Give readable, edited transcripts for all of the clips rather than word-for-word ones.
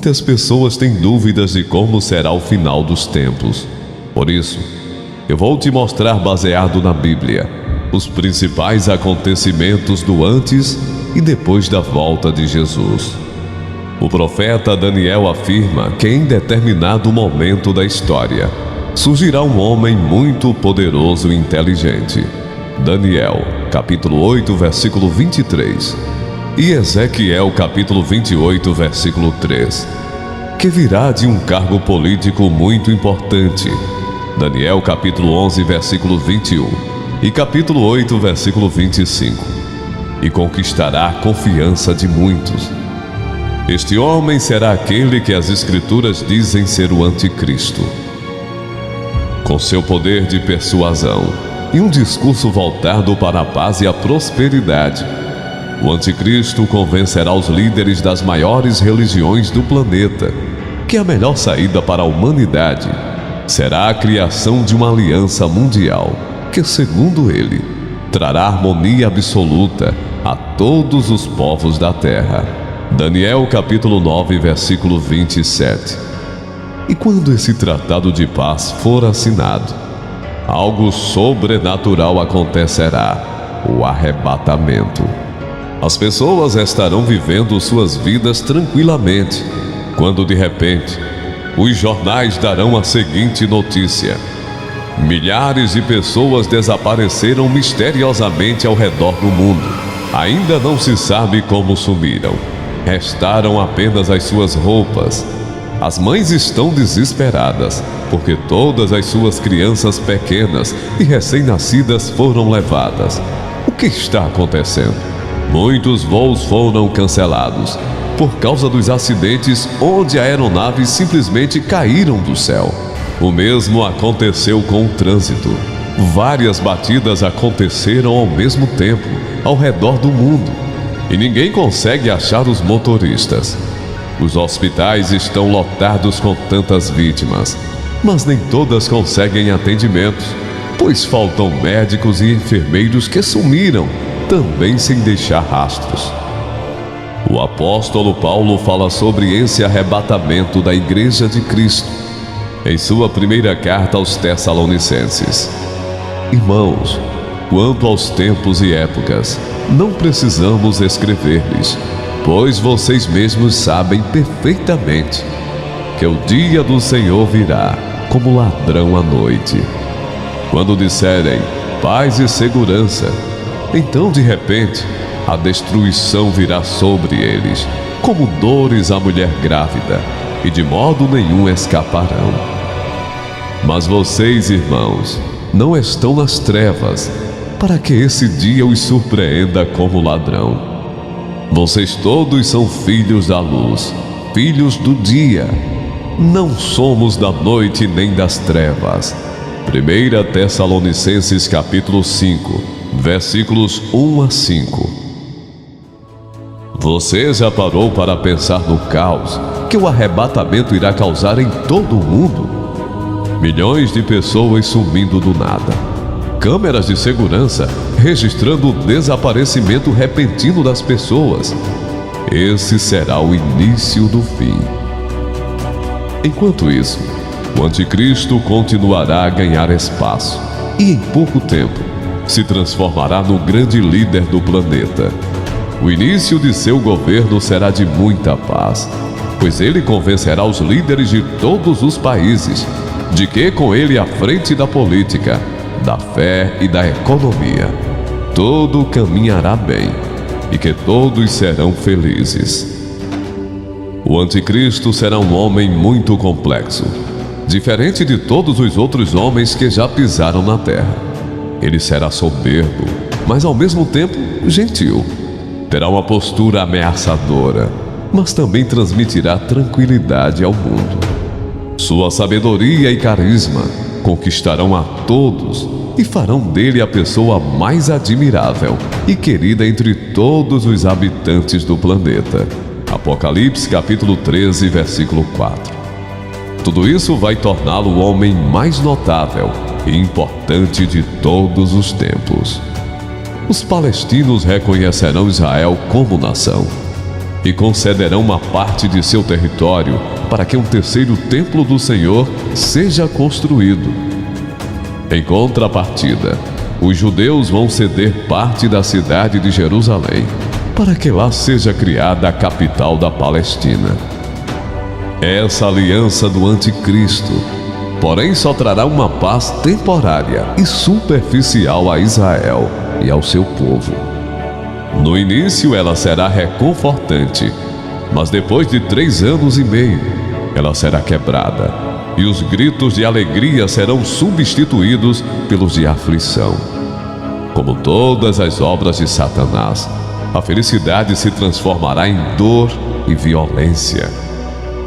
Muitas pessoas têm dúvidas de como será o final dos tempos. Por isso, eu vou te mostrar, baseado na Bíblia, os principais acontecimentos do antes e depois da volta de Jesus. O profeta Daniel afirma que em determinado momento da história surgirá um homem muito poderoso e inteligente. Daniel, capítulo 8, versículo 23. E Ezequiel, capítulo 28, versículo 3. Que virá de um cargo político muito importante. Daniel, capítulo 11, versículo 21. E capítulo 8, versículo 25. E conquistará a confiança de muitos. Este homem será aquele que as Escrituras dizem ser o Anticristo. Com seu poder de persuasão e um discurso voltado para a paz e a prosperidade, o Anticristo convencerá os líderes das maiores religiões do planeta que a melhor saída para a humanidade será a criação de uma aliança mundial que, segundo ele, trará harmonia absoluta a todos os povos da terra. Daniel capítulo 9, versículo 27. E quando esse tratado de paz for assinado, algo sobrenatural acontecerá: o arrebatamento. As pessoas estarão vivendo suas vidas tranquilamente, quando de repente, os jornais darão a seguinte notícia: milhares de pessoas desapareceram misteriosamente ao redor do mundo. Ainda não se sabe como sumiram. Restaram apenas as suas roupas. As mães estão desesperadas, porque todas as suas crianças pequenas e recém-nascidas foram levadas. O que está acontecendo? Muitos voos foram cancelados por causa dos acidentes onde aeronaves simplesmente caíram do céu. O mesmo aconteceu com o trânsito. Várias batidas aconteceram ao mesmo tempo, ao redor do mundo, e ninguém consegue achar os motoristas. Os hospitais estão lotados com tantas vítimas, mas nem todas conseguem atendimentos, pois faltam médicos e enfermeiros que sumiram, também sem deixar rastros. O apóstolo Paulo fala sobre esse arrebatamento da Igreja de Cristo em sua primeira carta aos Tessalonicenses. Irmãos, quanto aos tempos e épocas, não precisamos escrever-lhes, pois vocês mesmos sabem perfeitamente que o dia do Senhor virá como ladrão à noite. Quando disserem paz e segurança, então de repente a destruição virá sobre eles, como dores à mulher grávida, e de modo nenhum escaparão. Mas vocês, irmãos, não estão nas trevas, para que esse dia os surpreenda como ladrão. Vocês todos são filhos da luz, filhos do dia. Não somos da noite nem das trevas. 1 Tessalonicenses capítulo 5, versículos 1 a 5. Você já parou para pensar no caos que o arrebatamento irá causar em todo o mundo? Milhões de pessoas sumindo do nada. Câmeras de segurança registrando o desaparecimento repentino das pessoas. Esse será o início do fim. Enquanto isso, o Anticristo continuará a ganhar espaço e, em pouco tempo, se transformará no grande líder do planeta. O início de seu governo será de muita paz, pois ele convencerá os líderes de todos os países de que, com ele à frente da política, da fé e da economia, tudo caminhará bem e que todos serão felizes. O Anticristo será um homem muito complexo, diferente de todos os outros homens que já pisaram na terra. Ele será soberbo, mas ao mesmo tempo gentil. Terá uma postura ameaçadora, mas também transmitirá tranquilidade ao mundo. Sua sabedoria e carisma conquistarão a todos e farão dele a pessoa mais admirável e querida entre todos os habitantes do planeta. Apocalipse capítulo 13, versículo 4. Tudo isso vai torná-lo o homem mais notável e importante de todos os tempos. Os palestinos reconhecerão Israel como nação, e concederão uma parte de seu território para que um terceiro templo do Senhor seja construído. Em contrapartida, os judeus vão ceder parte da cidade de Jerusalém para que lá seja criada a capital da Palestina. Essa aliança do anticristo, porém, só trará uma paz temporária e superficial a Israel e ao seu povo. No início ela será reconfortante, mas depois de 3 anos e meio, ela será quebrada, e os gritos de alegria serão substituídos pelos de aflição. Como todas as obras de Satanás, a felicidade se transformará em dor e violência.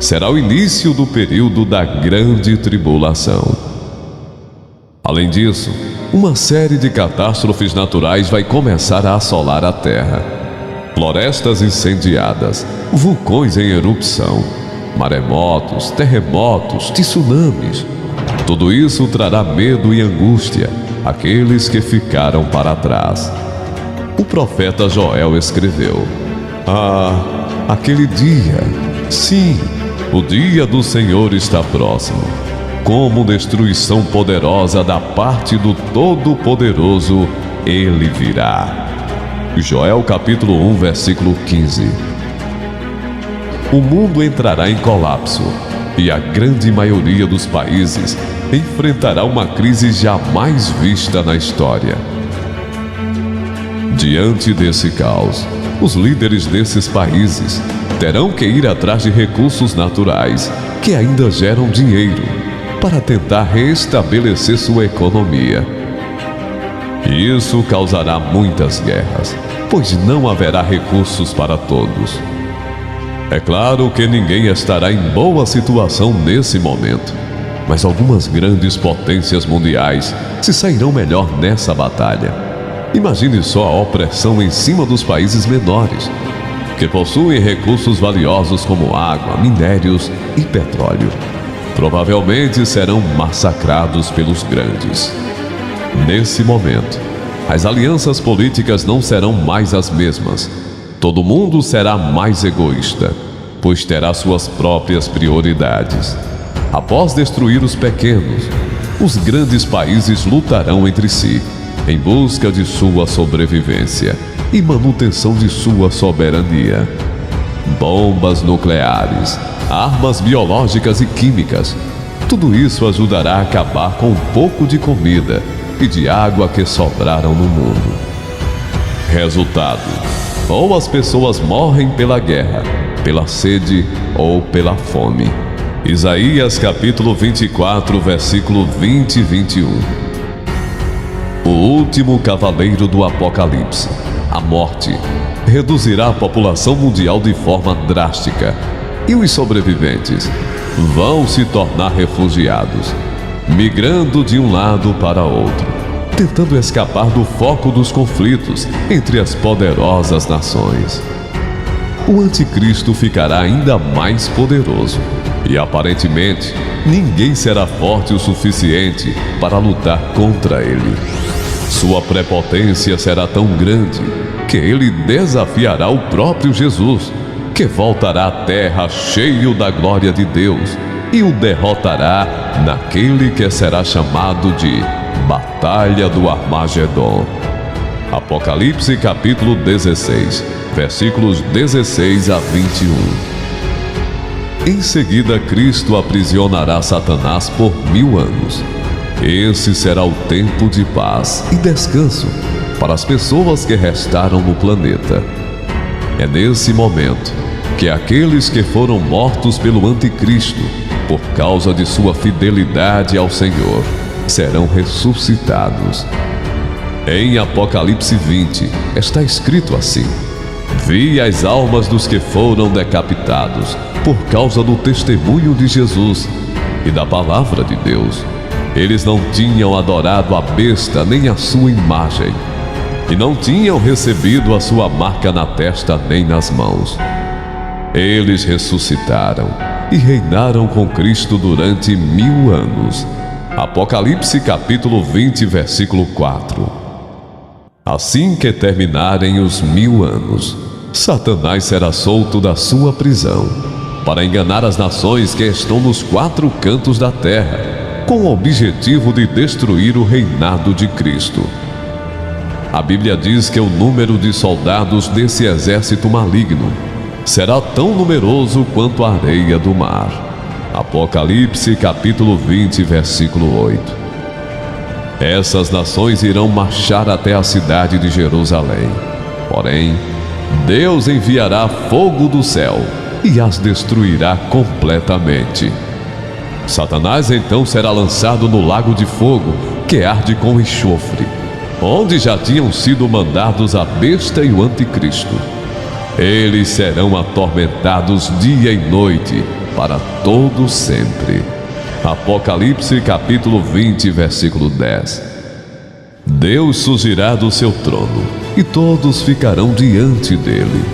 Será o início do período da grande tribulação. Além disso, uma série de catástrofes naturais vai começar a assolar a Terra. Florestas incendiadas, vulcões em erupção, maremotos, terremotos, tsunamis. Tudo isso trará medo e angústia àqueles que ficaram para trás. O profeta Joel escreveu: aquele dia, sim, o dia do Senhor está próximo. Como destruição poderosa da parte do Todo-Poderoso, ele virá. Joel capítulo 1, versículo 15. O mundo entrará em colapso e a grande maioria dos países enfrentará uma crise jamais vista na história. Diante desse caos, os líderes desses países terão que ir atrás de recursos naturais que ainda geram dinheiro para tentar restabelecer sua economia. E isso causará muitas guerras, pois não haverá recursos para todos. É claro que ninguém estará em boa situação nesse momento, mas algumas grandes potências mundiais se sairão melhor nessa batalha. Imagine só a opressão em cima dos países menores, que possuem recursos valiosos como água, minérios e petróleo. Provavelmente serão massacrados pelos grandes. Nesse momento, as alianças políticas não serão mais as mesmas. Todo mundo será mais egoísta, pois terá suas próprias prioridades. Após destruir os pequenos, os grandes países lutarão entre si, em busca de sua sobrevivência e manutenção de sua soberania. Bombas nucleares, armas biológicas e químicas, tudo isso ajudará a acabar com um pouco de comida e de água que sobraram no mundo. Resultado: ou as pessoas morrem pela guerra, pela sede ou pela fome. Isaías capítulo 24, versículo 20 e 21. O último cavaleiro do Apocalipse, a morte, reduzirá a população mundial de forma drástica, e os sobreviventes vão se tornar refugiados, migrando de um lado para outro, tentando escapar do foco dos conflitos entre as poderosas nações. O anticristo ficará ainda mais poderoso e, aparentemente, ninguém será forte o suficiente para lutar contra ele. Sua prepotência será tão grande que ele desafiará o próprio Jesus, que voltará à terra cheio da glória de Deus e o derrotará naquele que será chamado de Batalha do Armagedon. Apocalipse capítulo 16, versículos 16 a 21. Em seguida, Cristo aprisionará Satanás por 1000 anos. Esse será o tempo de paz e descanso para as pessoas que restaram no planeta. É nesse momento que aqueles que foram mortos pelo anticristo, por causa de sua fidelidade ao Senhor, serão ressuscitados. Em Apocalipse 20 está escrito assim: Vi as almas dos que foram decapitados por causa do testemunho de Jesus e da palavra de Deus. Eles não tinham adorado a besta nem a sua imagem, e não tinham recebido a sua marca na testa nem nas mãos. Eles ressuscitaram e reinaram com Cristo durante 1000 anos. Apocalipse capítulo 20, versículo 4. Assim que terminarem os 1000 anos, Satanás será solto da sua prisão para enganar as nações que estão nos 4 cantos da terra, com o objetivo de destruir o reinado de Cristo. A Bíblia diz que o número de soldados desse exército maligno será tão numeroso quanto a areia do mar. Apocalipse capítulo 20, versículo 8. Essas nações irão marchar até a cidade de Jerusalém. Porém, Deus enviará fogo do céu e as destruirá completamente. Satanás então será lançado no lago de fogo que arde com enxofre, onde já tinham sido mandados a besta e o anticristo. Eles serão atormentados dia e noite para todo sempre. Apocalipse capítulo 20, versículo 10. Deus surgirá do seu trono e todos ficarão diante dele.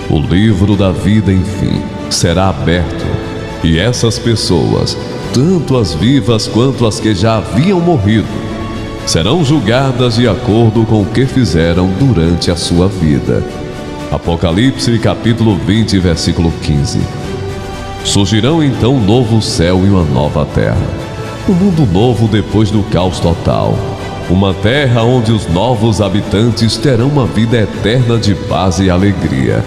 O livro da vida, enfim, será aberto, e essas pessoas, tanto as vivas quanto as que já haviam morrido, serão julgadas de acordo com o que fizeram durante a sua vida. Apocalipse capítulo 20, versículo 15. Surgirão então um novo céu e uma nova terra, um mundo novo depois do caos total, uma terra onde os novos habitantes terão uma vida eterna de paz e alegria,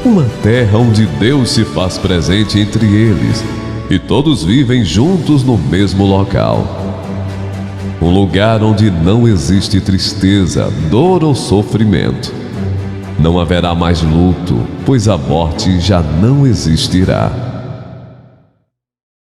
uma terra onde Deus se faz presente entre eles e todos vivem juntos no mesmo local. Um lugar onde não existe tristeza, dor ou sofrimento. Não haverá mais luto, pois a morte já não existirá.